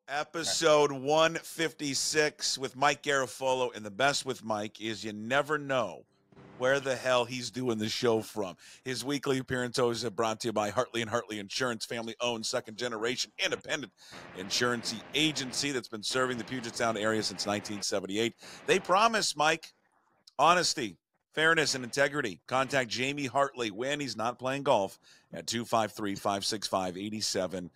Episode 156 with Mike Garafolo. And the best with Mike is you never know where the hell he's doing the show from. His weekly appearance always brought to you by Hartley and Hartley Insurance, family-owned, second-generation, independent insurance agency that's been serving the Puget Sound area since 1978. They promise, Mike, honesty, fairness, and integrity. Contact Jamie Hartley when he's not playing golf at 253-565-8700.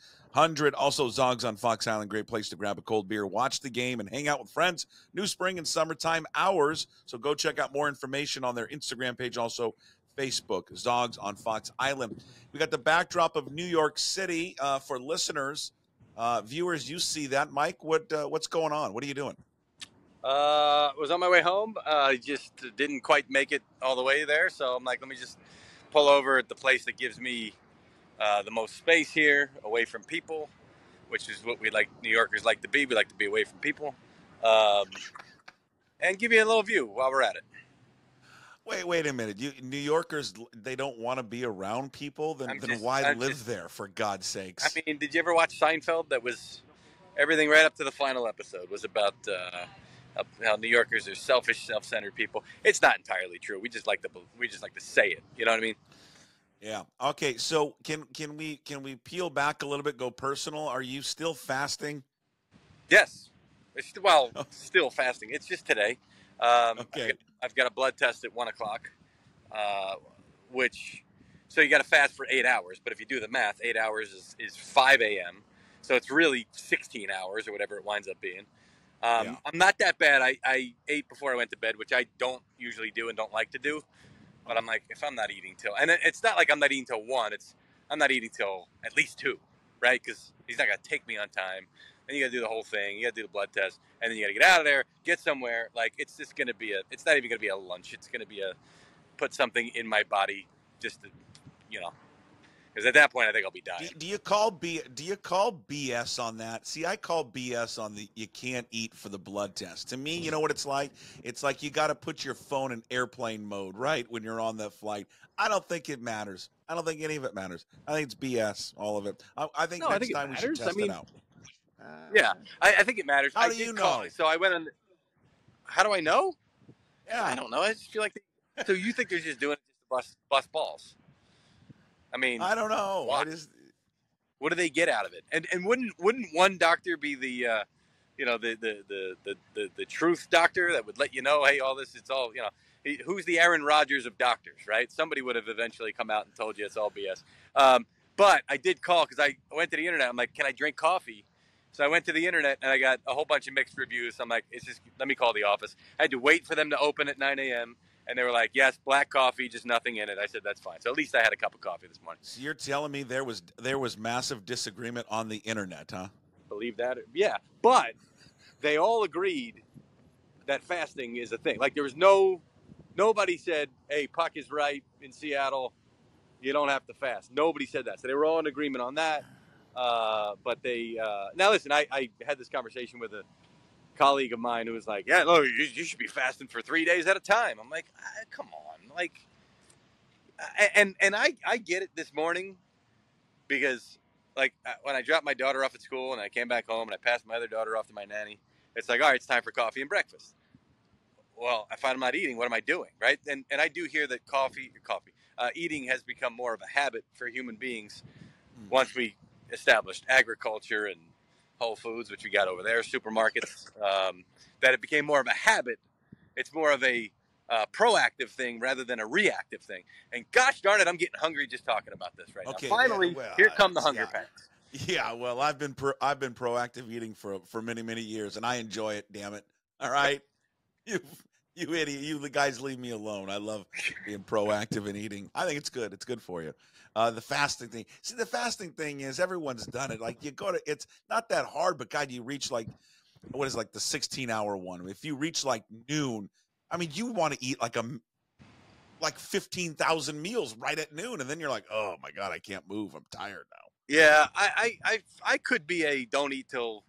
Also, Zogs on Fox Island, great place to grab a cold beer, watch the game, and hang out with friends. New spring and summertime hours. So go check out more information on their Instagram page. Also, Facebook, Zogs on Fox Island. We got the backdrop of New York City for listeners, viewers. You see that, Mike? What's going on? What are you doing? Was on my way home. Just didn't quite make it all the way there. So I'm like, let me just pull over at the place that gives me the most space here, away from people, which is what we like. New Yorkers like to be. We like to be away from people, and give you a little view while we're at it. Wait a minute. New Yorkers, they don't want to be around people? Then why live there, for God's sakes? I mean, did you ever watch Seinfeld? That was everything right up to the final episode was about how New Yorkers are selfish, self-centered people. It's not entirely true. We just like to say it. You know what I mean? Yeah. Okay. So can we peel back a little bit? Go personal. Are you still fasting? Yes. Still fasting. It's just today. Okay. I've got a blood test at 1:00, so you got to fast for 8 hours. But if you do the math, 8 hours is 5 a.m. So it's really 16 hours or whatever it winds up being. I'm not that bad. I ate before I went to bed, which I don't usually do and don't like to do. But I'm like, if I'm not eating till, and it's not like I'm not eating till 1. I'm not eating till at least 2, right? Because he's not gonna take me on time. Then you gotta do the whole thing. You gotta do the blood test, and then you gotta get out of there, get somewhere. Like it's just gonna be it's not even gonna be a lunch. It's gonna be put something in my body just to, because at that point I think I'll be dying. Do you call BS on that? See, I call BS on the you can't eat for the blood test. To me, you know what it's like? It's like you got to put your phone in airplane mode, right, when you're on that flight. I don't think it matters. I don't think any of it matters. I think it's BS, all of it. I think next time we should test it out. Yeah, I think it matters. How do you know? So I went on. How do I know? Yeah, I don't know. I just feel like. So you think they're just doing it just to bust balls? I mean, I don't know. What do they get out of it? And wouldn't one doctor be the truth doctor that would let you know, hey, all this, it's all, who's the Aaron Rodgers of doctors, right? Somebody would have eventually come out and told you it's all BS. But I did call because I went to the internet. I'm like, can I drink coffee? So I went to the internet and I got a whole bunch of mixed reviews. I'm like, let me call the office. I had to wait for them to open at 9 a.m. And they were like, yes, black coffee, just nothing in it. I said, that's fine. So at least I had a cup of coffee this morning. So you're telling me there was massive disagreement on the internet, huh? Believe that? Yeah. But they all agreed that fasting is a thing. Like there was nobody said, hey, Puck is right in Seattle. You don't have to fast. Nobody said that. So they were all in agreement on that. But they now listen, I had this conversation with a colleague of mine who was like, yeah, look, you should be fasting for 3 days at a time. I'm like, come on. Like, and I get it this morning because like when I dropped my daughter off at school and I came back home and I passed my other daughter off to my nanny, it's like, all right, it's time for coffee and breakfast. Well, if I'm not eating, what am I doing? Right. And I do hear that eating has become more of a habit for human beings once we established agriculture and Whole Foods, which we got over there, supermarkets, that it became more of a habit. It's more of a proactive thing rather than a reactive thing. And gosh darn it, I'm getting hungry just talking about this right now. Finally, here come the hunger pangs. Yeah, well, I've been proactive eating for many, many years, and I enjoy it, damn it. All right? You idiot. You the guys leave me alone. I love being proactive in eating. I think it's good. It's good for you. The fasting thing. See, the fasting thing is everyone's done it. Like it's not that hard, but God, you reach like the 16-hour one. If you reach like noon, I mean, you want to eat like 15,000 meals right at noon, and then you're like, oh my God, I can't move. I'm tired now. Yeah, I could be a don't eat till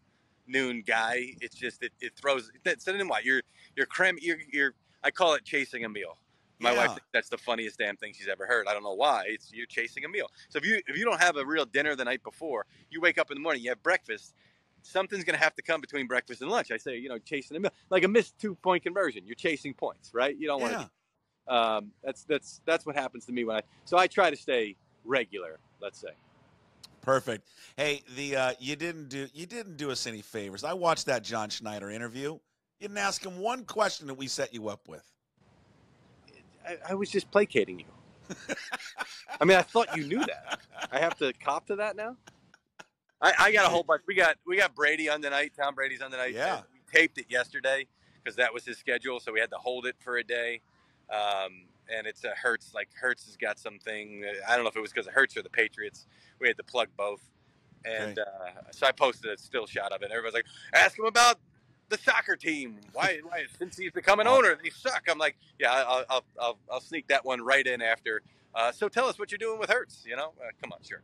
noon guy. It's just it throws. So then what? You're I call it chasing a meal. My wife thinks that's the funniest damn thing she's ever heard. I don't know why. You're chasing a meal. So if you don't have a real dinner the night before, you wake up in the morning, you have breakfast, something's going to have to come between breakfast and lunch. I say, chasing a meal, like a missed 2-point conversion. You're chasing points, right? You don't want to. That's what happens to me so I try to stay regular. Let's say. Perfect. Hey, you didn't do us any favors. I watched that John Schneider interview. You didn't ask him one question that we set you up with. I was just placating you. I mean, I thought you knew that. I have to cop to that now. I got a whole bunch. We got Brady on tonight. Tom Brady's on tonight. Yeah. We taped it yesterday because that was his schedule, so we had to hold it for a day. And it's a Hurts. Like Hurts has got something. I don't know if it was because of Hurts or the Patriots. We had to plug both. And so I posted a still shot of it. And everybody's like, ask him about the soccer team. Why since he's become an owner, they suck. I'm like, yeah, I'll sneak that one right in after. So tell us what you're doing with Hurts. Come on, sure.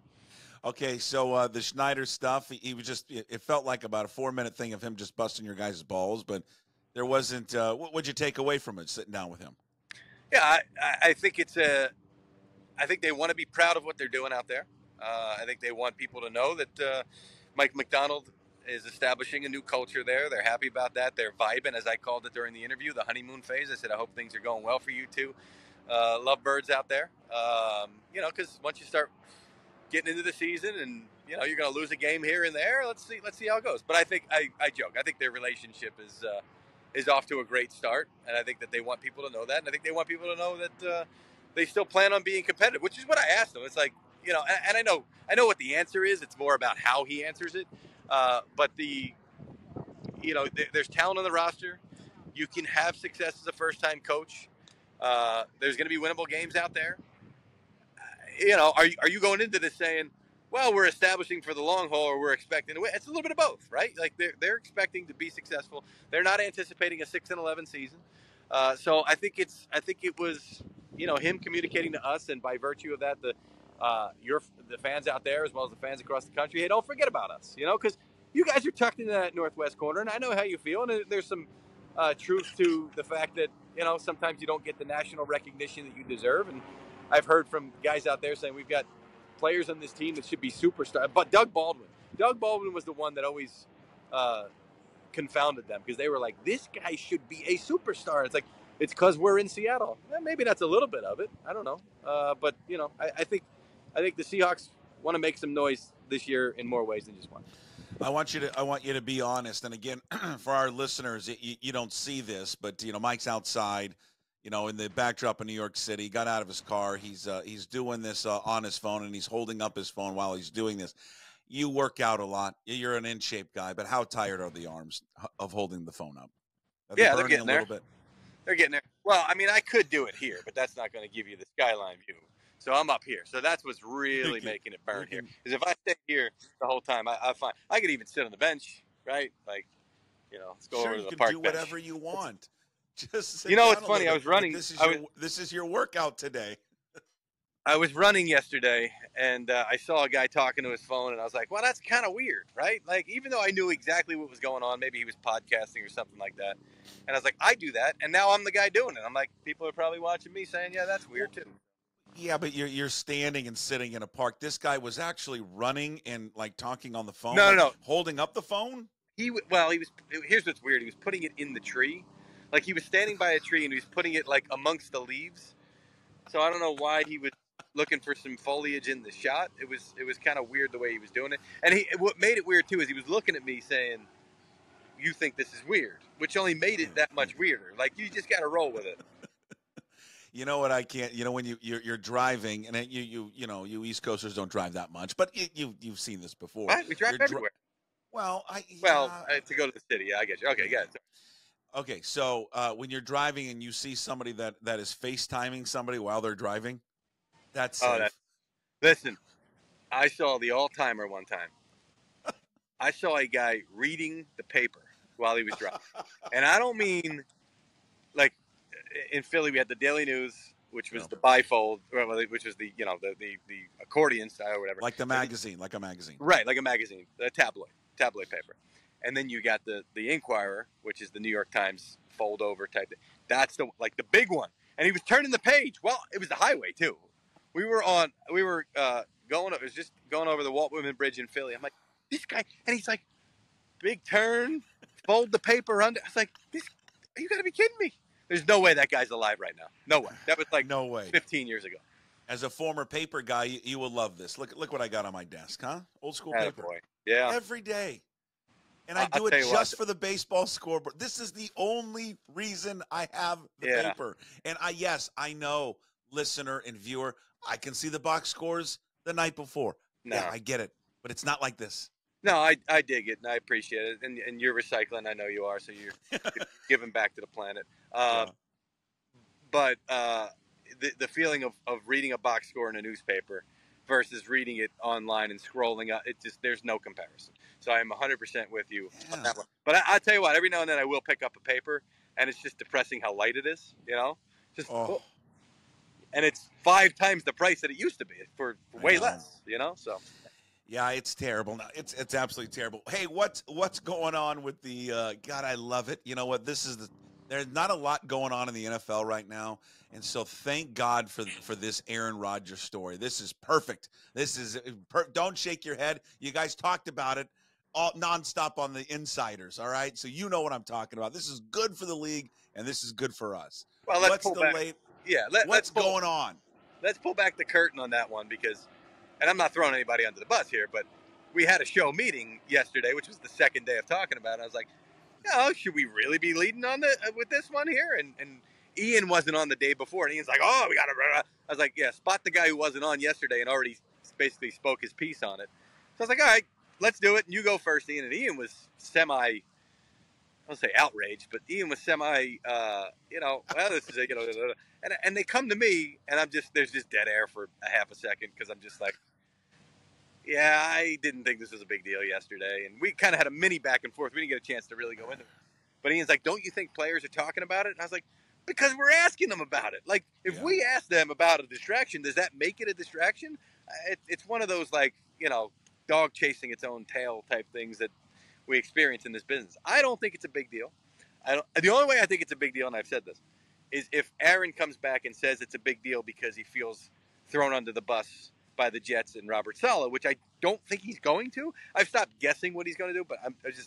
Okay, so the Schneider stuff, he was just, it felt like about a 4-minute thing of him just busting your guys' balls, but there wasn't, what'd you take away from it, sitting down with him? Yeah, I think I think they want to be proud of what they're doing out there. I think they want people to know that Mike McDonald is establishing a new culture there. They're happy about that. They're vibing, as I called it during the interview, the honeymoon phase. I said, I hope things are going well for you too. Lovebirds out there. Because once you start getting into the season and, you're going to lose a game here and there, let's see how it goes. But I think, I joke, I think their relationship is off to a great start. And I think that they want people to know that. And I think they want people to know that they still plan on being competitive, which is what I asked them. It's like, and I know what the answer is. It's more about how he answers it. But there's talent on the roster. You can have success as a first-time coach. There's going to be winnable games out there. Are you going into this saying, well, we're establishing for the long haul, or we're expecting to win? It's a little bit of both, right? Like they're expecting to be successful. They're not anticipating a 6-11 season. So I think it was him communicating to us, and by virtue of that, the fans out there as well as the fans across the country, hey, don't forget about us, because you guys are tucked into that northwest corner, and I know how you feel, and there's some truth to the fact that sometimes you don't get the national recognition that you deserve, and I've heard from guys out there saying we've got players on this team that should be superstars, but Doug Baldwin was the one that always confounded them, because they were like, this guy should be a superstar. It's like, it's because we're in Seattle. Maybe that's a little bit of it. I don't know. But I think the Seahawks want to make some noise this year in more ways than just one. I want you to be honest. And again, for our listeners, you don't see this, but Mike's outside, in the backdrop of New York City, got out of his car. He's doing this on his phone, and he's holding up his phone while he's doing this. You work out a lot. You're an in shape guy, but how tired are the arms of holding the phone up? They're getting there. They're getting there. Well, I mean, I could do it here, but that's not going to give you the skyline view. So I'm up here. So that's what's really making it burn here. Because if I stay here the whole time, I'm fine. I could even sit on the bench, right? Like, let's go over to the park bench. You can do whatever you want. Just it's funny. I was running. This is your workout today. I was running yesterday, and I saw a guy talking to his phone, and I was like, well, that's kind of weird, right? Like, even though I knew exactly what was going on, maybe he was podcasting or something like that. And I was like, I do that, and now I'm the guy doing it. I'm like, people are probably watching me saying, yeah, that's weird, too. Yeah, but you're standing and sitting in a park. This guy was actually running and, like, talking on the phone. No. Holding up the phone? He was. Here's what's weird. He was putting it in the tree. Like, he was standing by a tree, and he was putting it, like, amongst the leaves. So I don't know why he was looking for some foliage in the shot. It was kind of weird the way he was doing it. And what made it weird too is he was looking at me saying, you think this is weird, which only made it that much weirder. Like, you just got to roll with it. You know what I can't, when you're driving, and you East Coasters don't drive that much, but you've seen this before. What? We drive everywhere. To go to the city. Yeah, I get you. Okay, got it. Okay, so when you're driving and you see somebody that is FaceTiming somebody while they're driving, that's safe. Listen, I saw the all-timer one time. I saw a guy reading the paper while he was driving. And I don't mean, like, in Philly we had the Daily News, which was the bifold, which was the accordion style or whatever. Like a magazine. Right, like a magazine, a tabloid paper. And then you got the Inquirer, which is the New York Times fold-over type thing. That's the big one. And he was turning the page. Well, it was the highway, too. We were going over the Walt Whitman Bridge in Philly. I'm like, this guy, and he's like, big turn, fold the paper under. I was like, you got to be kidding me. There's no way that guy's alive right now. No way. That was like No way. 15 years ago. As a former paper guy, you will love this. Look what I got on my desk, huh? Old school paper. Boy. Yeah. Every day. And I do I'll it tell you just what. for the baseball scoreboard. This is the only reason I have the paper. And I know, listener and viewer, I can see the box scores the night before. No. Yeah, I get it. But it's not like this. No, I dig it, and I appreciate it. And you're recycling. I know you are, so you're giving back to the planet. But the feeling of reading a box score in a newspaper versus reading it online and scrolling up, there's no comparison. So I'm 100% with you on that one. But I tell you what, every now and then I will pick up a paper, and it's just depressing how light it is, and it's 5 times the price that it used to be for way less, so. Yeah, it's terrible. No, it's absolutely terrible. Hey, what's going on with the God, I love it. You know what? There's not a lot going on in the NFL right now, and so thank God for this Aaron Rodgers story. This is perfect. Don't shake your head. You guys talked about it all nonstop on the Insiders, all right? So you know what I'm talking about. This is good for the league, and this is good for us. Well, let's pull back. What's going on? Let's pull back the curtain on that one because, and I'm not throwing anybody under the bus here, but we had a show meeting yesterday, which was the second day of talking about it. I was like, should we really be leading on with this one here? And Ian wasn't on the day before, and Ian's like, we got to. I was like, yeah, spot the guy who wasn't on yesterday and already basically spoke his piece on it. So I was like, all right, let's do it, and you go first, Ian. And Ian was I don't say outraged, but Ian was this is and they come to me, and there's just dead air for a half a second because I'm just like, yeah, I didn't think this was a big deal yesterday. And we kind of had a mini back and forth. We didn't get a chance to really go into it. But Ian's like, don't you think players are talking about it? And I was like, because we're asking them about it. Like, if we ask them about a distraction, does that make it a distraction? It's one of those, dog chasing its own tail type things that we experience in this business. I don't think it's a big deal. The only way I think it's a big deal, and I've said this, is if Aaron comes back and says it's a big deal because he feels thrown under the bus by the Jets and Robert Saleh, which I don't think he's going to. I've stopped guessing what he's going to do, but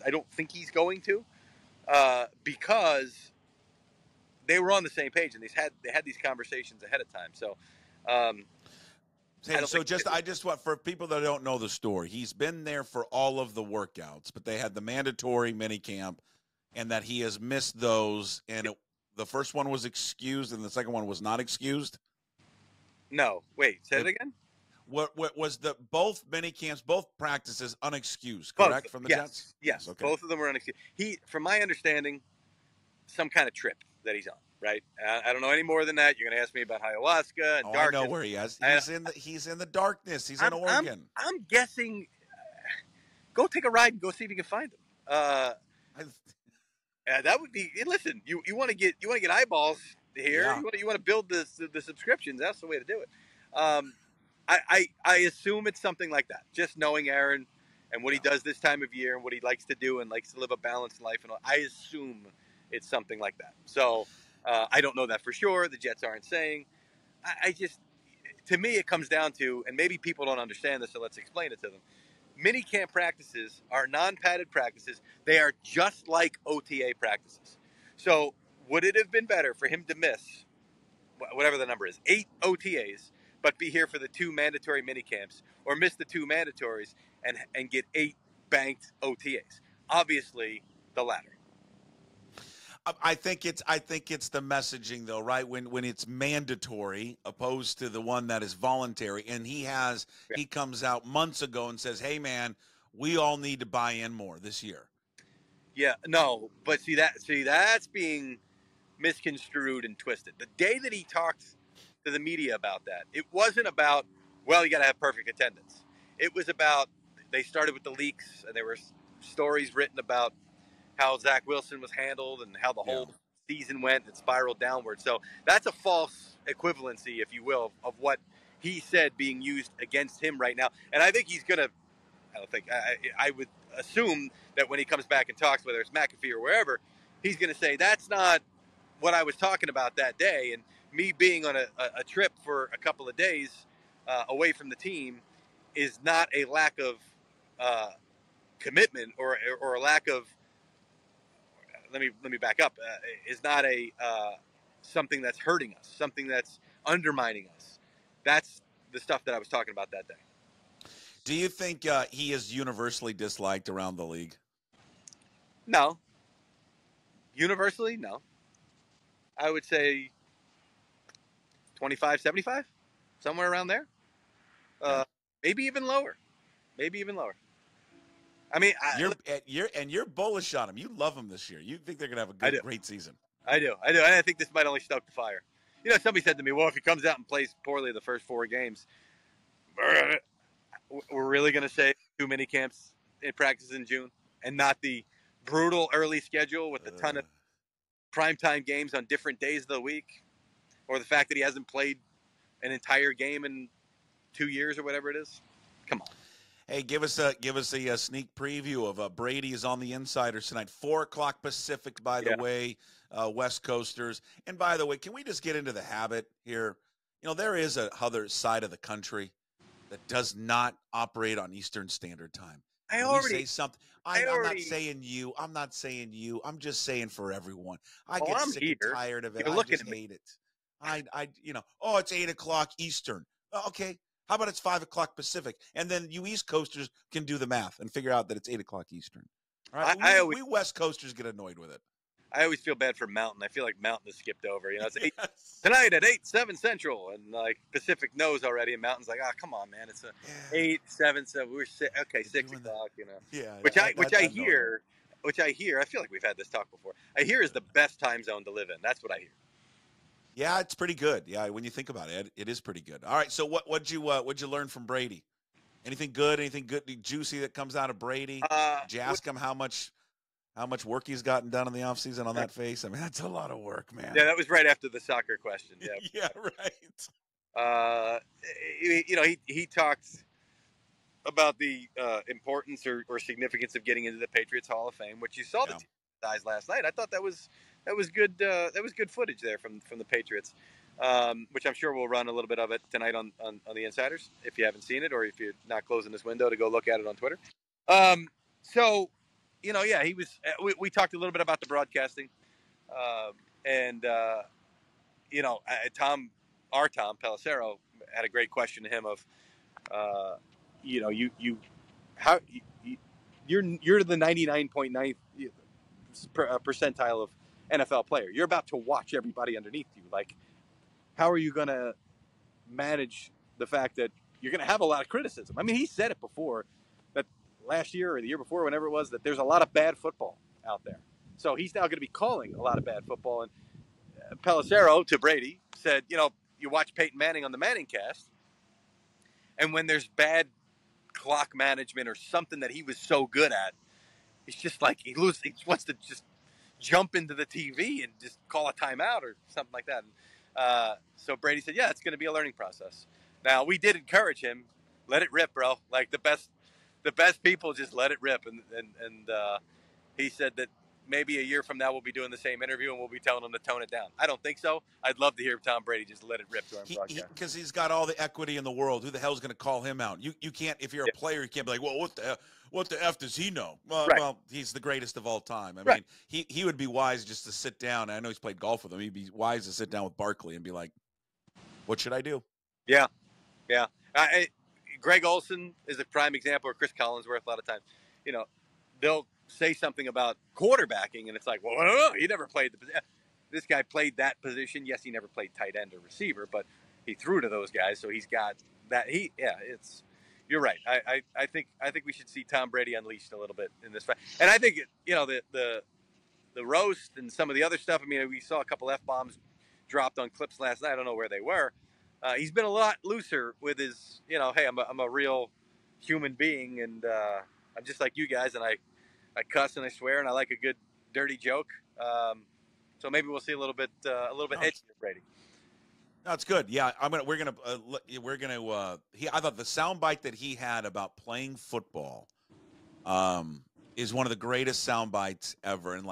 I don't think he's going to, because they were on the same page and they had these conversations ahead of time. So, I just want, for people that don't know the story, he's been there for all of the workouts, but they had the mandatory mini camp, and that he has missed those. And the first one was excused, and the second one was not excused. No, wait, say it again. What was both mini camps, both practices unexcused, correct, from the Jets? Yes, okay. Both of them were unexcused. From my understanding, some kind of trip that he's on, right? I don't know any more than that. You're going to ask me about ayahuasca and darkness. I know where he is. He's in the darkness. He's in Oregon. I'm guessing. Go take a ride and go see if you can find him. That would be. Listen, you want to get eyeballs here. Yeah. You want to build the subscriptions. That's the way to do it. I assume it's something like that. Just knowing Aaron and what he does this time of year and what he likes to do and likes to live a balanced life, and all, I assume it's something like that. So I don't know that for sure. The Jets aren't saying. To me, it comes down to, and maybe people don't understand this, so let's explain it to them. Mini camp practices are non-padded practices. They are just like OTA practices. So would it have been better for him to miss, whatever the number is, 8 OTAs, but be here for the 2 mandatory mini camps, or miss the 2 mandatories and get 8 banked OTAs? Obviously, the latter. I think it's the messaging, though, right? When it's mandatory opposed to the one that is voluntary, and he comes out months ago and says, "Hey, man, we all need to buy in more this year." Yeah, no, but see that's being misconstrued and twisted. The day that he talked to the media about that, it wasn't about, well, you got to have perfect attendance. It was about, they started with the leaks, and there were stories written about how Zach Wilson was handled and how the whole season went and spiraled downward. So that's a false equivalency, if you will, of what he said being used against him right now. And I think he's going to, I would assume that when he comes back and talks, whether it's McAfee or wherever, he's going to say, that's not what I was talking about that day. And me being on a trip for a couple of days away from the team is not a lack of commitment or a lack of. Let me back up. Is not a something that's hurting us, something that's undermining us. That's the stuff that I was talking about that day. Do you think he is universally disliked around the league? No. Universally, no. I would say 25, 75, somewhere around there. Maybe even lower. Maybe even lower. I mean, you're bullish on him. You love him this year. You think they're gonna have a great season. I do. And I think this might only stoke the fire. You know, somebody said to me, "Well, if he comes out and plays poorly the first 4 games, we're really going to say too many camps in practice in June, and not the brutal early schedule with a ton of primetime games on different days of the week, or the fact that he hasn't played an entire game in 2 years or whatever it is." Come on. Hey, give us a sneak preview of Brady is on the Insiders tonight, 4:00 Pacific. By the way, West Coasters. And by the way, can we just get into the habit here? You know, there is a other side of the country that does not operate on Eastern Standard Time. I already say something. I'm not saying you. I'm not saying you. I'm just saying for everyone. I get sick and tired of it. I just hate it. It's 8:00 Eastern. Okay. How about it's 5:00 Pacific? And then you East Coasters can do the math and figure out that it's 8:00 Eastern. All right. We West Coasters get annoyed with it. I always feel bad for Mountain. I feel like Mountain is skipped over. You know, it's tonight at 8/7 Central, and like Pacific knows already, and Mountain's like, come on, man, it's 8/7. We're 6 o'clock. You know, which I hear. I feel like we've had this talk before. I hear is the best time zone to live in. That's what I hear. Yeah, it's pretty good. Yeah, when you think about it, it is pretty good. All right, so what'd you learn from Brady? Anything good? Anything good, juicy that comes out of Brady? Did you ask him how much work he's gotten done in the offseason on that face? I mean, that's a lot of work, man. Yeah, that was right after the soccer question. Yeah, yeah, right. He talked about the importance or significance of getting into the Patriots Hall of Fame, which you saw the guys last night. I thought that was good. That was good footage there from the Patriots, which I'm sure we'll run a little bit of it tonight on the Insiders if you haven't seen it, or if you're not closing this window to go look at it on Twitter. He was. We talked a little bit about the broadcasting, Tom Pelissero had a great question to him of, you're the 99.9 percentile of NFL player. You're about to watch everybody underneath you. Like, how are you going to manage the fact that you're going to have a lot of criticism? I mean, he said it before that last year or the year before, whenever it was, that there's a lot of bad football out there. So he's now going to be calling a lot of bad football. And Pelissero to Brady said, you watch Peyton Manning on the Manning cast, and when there's bad clock management or something that he was so good at, it's just like he wants to just jump into the TV and just call a timeout or something like that. So Brady said, it's going to be a learning process. Now, we did encourage him, let it rip, bro. Like the best people just let it rip. And he said that maybe a year from now we'll be doing the same interview and we'll be telling him to tone it down. I don't think so. I'd love to hear Tom Brady just let it rip during broadcast. Because he's got all the equity in the world. Who the hell's going to call him out? You can't, if you're a player, you can't be like, well, what the F does he know? Well, he's the greatest of all time. I mean, he would be wise just to sit down. I know he's played golf with him. He'd be wise to sit down with Barkley and be like, what should I do? Yeah. Greg Olson is a prime example, or Chris Collinsworth a lot of times. They'll say something about quarterbacking, and it's like, well, he never played the position. This guy played that position. Yes, he never played tight end or receiver, but he threw to those guys, so he's got that. You're right. I think we should see Tom Brady unleashed a little bit in this fight. And I think the roast and some of the other stuff. I mean, we saw a couple F-bombs dropped on clips last night. I don't know where they were. He's been a lot looser with his, hey, I'm a real human being, and I'm just like you guys, and I cuss and I swear, and I like a good dirty joke. So maybe we'll see a little bit edgy of Brady. That's good. Yeah, I thought the soundbite that he had about playing football is one of the greatest soundbites ever. And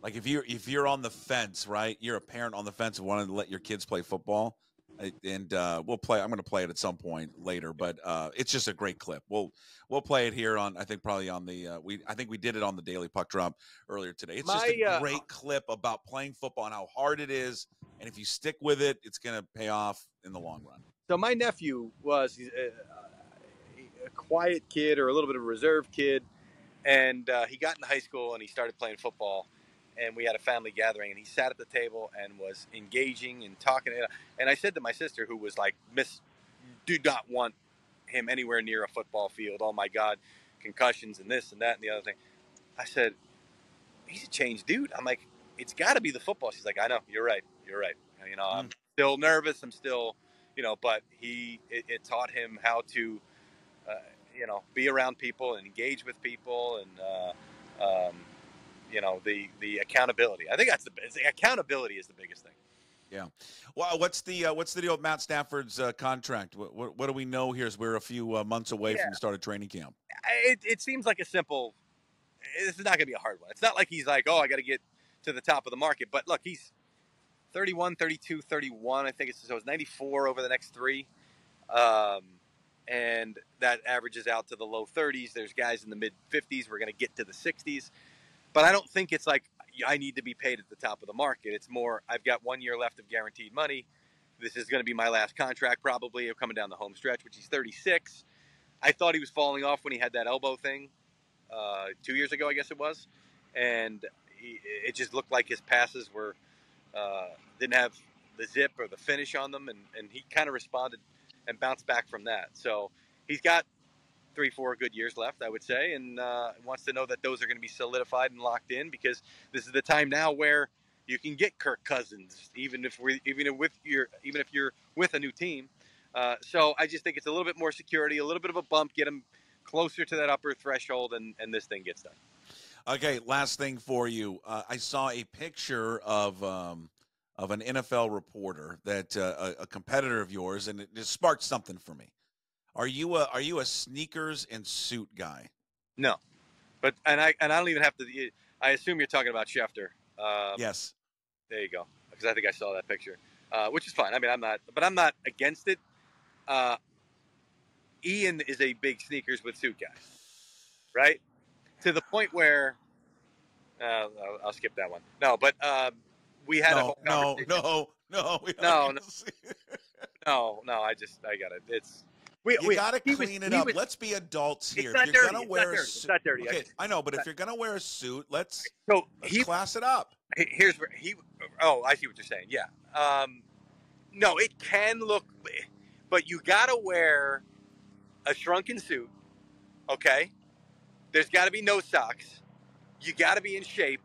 if you're on the fence, right? You're a parent on the fence and wanting to let your kids play football. And we'll play. I'm going to play it at some point later, but it's just a great clip. We'll play it here on. I think probably on the. I think we did it on the Daily Puck Drop earlier today. It's just a great clip about playing football and how hard it is, and if you stick with it, it's going to pay off in the long run. So my nephew was a quiet kid, or a little bit of a reserved kid, and he got into high school and he started playing football. And we had a family gathering, and he sat at the table and was engaging and talking. And I said to my sister, who was like, do not want him anywhere near a football field. Oh my God, concussions and this and that and the other thing. I said, he's a changed dude. I'm like, it's got to be the football. She's like, I know, you're right. You know, I'm still nervous. I'm still, but it taught him how to, be around people and engage with people, and the accountability. I think accountability is the biggest thing. Yeah. Well, what's the deal with Matt Stafford's contract? What do we know here as we're a few months away from the start of training camp? It seems like a simple. This is not going to be a hard one. It's not like he's like, oh, I got to get to the top of the market. But look, he's 31, 32, 31. I think it's 94 over the next 3. And that averages out to the low 30s. There's guys in the mid 50s. We're going to get to the 60s. But I don't think it's like I need to be paid at the top of the market. It's more, I've got 1 year left of guaranteed money. This is going to be my last contract probably coming down the home stretch, which he's 36. I thought he was falling off when he had that elbow thing 2 years ago, I guess it was. And it just looked like his passes were didn't have the zip or the finish on them. And he kind of responded and bounced back from that. So he's got 3-4 good years left, I would say, and wants to know that those are going to be solidified and locked in, because this is the time now where you can get Kirk Cousins, even if you're with a new team. So I just think it's a little bit more security, a little bit of a bump, get him closer to that upper threshold, and this thing gets done. Okay, last thing for you. I saw a picture of an NFL reporter that a competitor of yours, and it just sparked something for me. Are you a sneakers and suit guy? No, but I don't even have to. I assume you're talking about Schefter. Yes. There you go. Because I think I saw that picture, which is fine. I mean, I'm not against it. Ian is a big sneakers with suit guy, right? To the point where I'll skip that one. No, but we had a whole conversation. No. I got it. It's. You got to clean it up. Let's be adults here. It's not dirty. Okay, I know, but if you're going to wear a suit, let's class it up. Here's where I see what you're saying. Yeah. No, it can look, but you got to wear a shrunken suit. Okay. There's got to be no socks. You got to be in shape.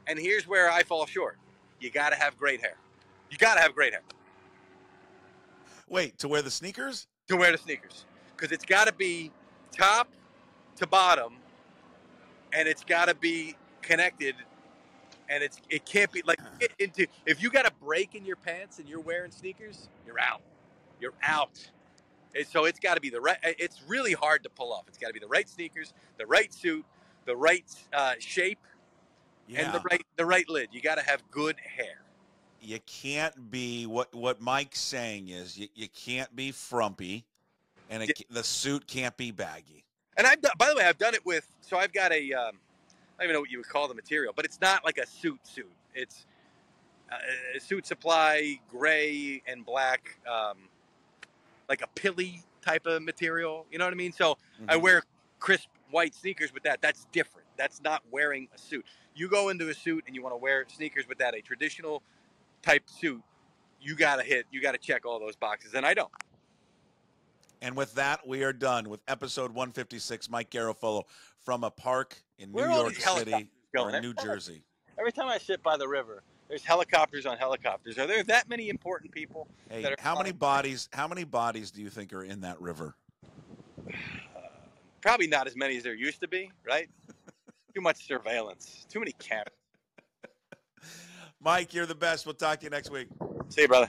And here's where I fall short. You got to have great hair. Wait, to wear the sneakers? To wear the sneakers, because it's got to be top to bottom, and it's got to be connected, and it can't be like if you got a break in your pants and you're wearing sneakers, you're out. So it's got to be the right. It's really hard to pull off. It's got to be the right sneakers, the right suit, the right shape, and the right lid. You got to have good hair. You can't be what Mike's saying is you can't be frumpy, and the suit can't be baggy. And by the way, I've done it with. So I've got I don't even know what you would call the material, but it's not like a suit. It's a suit supply, gray and black, like a pilly type of material. You know what I mean? So I wear crisp white sneakers with that. That's different. That's not wearing a suit. You go into a suit and you want to wear sneakers with that, a traditional type suit, you gotta check all those boxes, and I don't. And with that, we are done with episode 156. Mike Garafolo from a park in New York City or New Jersey. Every time I sit by the river, there's helicopters on helicopters. Are there that many important people? Hey, how many bodies do you think are in that river? Probably not as many as there used to be, right? Too much surveillance. Too many cameras. Mike, you're the best. We'll talk to you next week. See you, brother.